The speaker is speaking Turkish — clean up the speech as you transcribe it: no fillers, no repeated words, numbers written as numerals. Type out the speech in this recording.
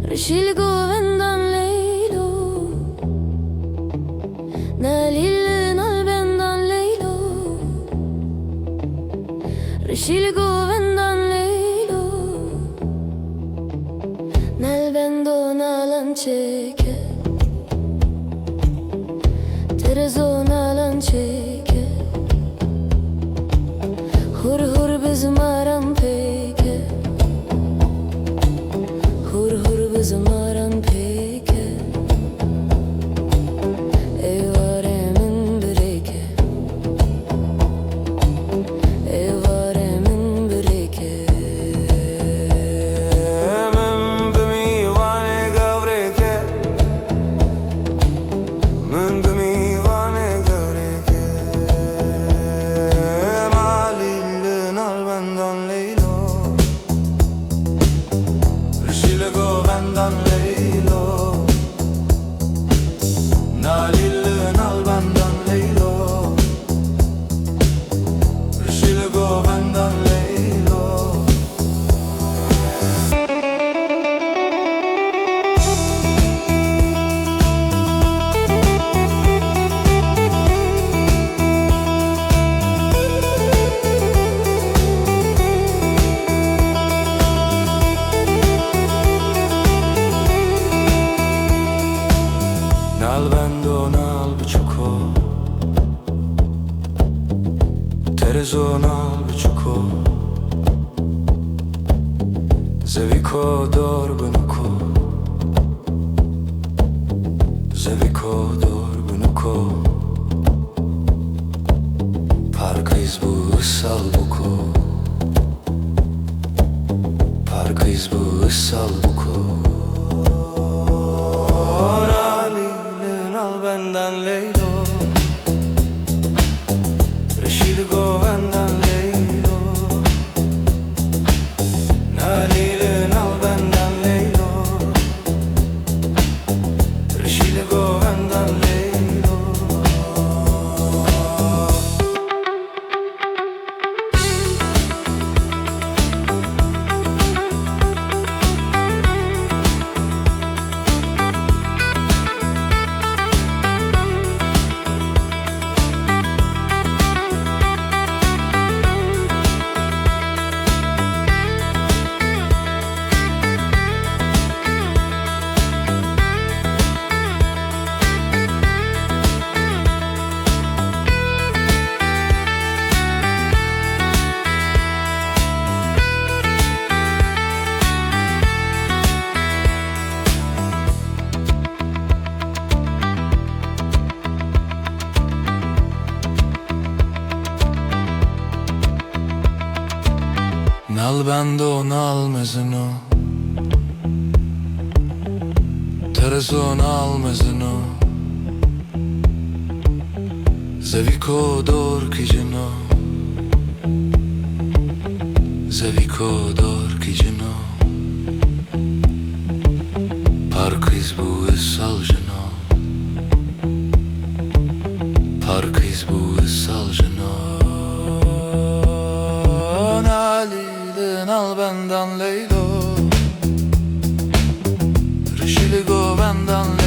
Rishil Govindan Leylo, Nalil Nalbendan Leylo, Rishil Govindan Leylo, Nalbendo Nalan Cheke, Terezo Nalan Cheke, Hur Hur Bizmaram Peke, Hur Hur Bizmaram Peke, Evaremin Bireke, Evaremin Bireke. Mem bimi vane gavreke, mem bimi vane gavreke. Malil nalbendan Leylo, Rishil Govindan Leylo, Nalil nalbendan Leylo, Rishil Govindan Leylo. Nalbendo nal bichuko, Terezo nal bichuko, Zeviko dorbunuko, Zeviko dorbunuko, Parkayız bu ıssal buko, Parkayız bu ıssal buko. Nalbendan Leylo, Rishil Govindan Leylo, Nalil nalbendan Leylo, Rishil Govindan Leylo. Nalbendo nal mezino, Terezo nal mezino, Zeviko dor kijino, Zeviko dor kijino, Parkayız bu ıssal jino, Parkayız bu ıssal jino. Nalil nalbendan Leylo, Rishil Govindan Leylo.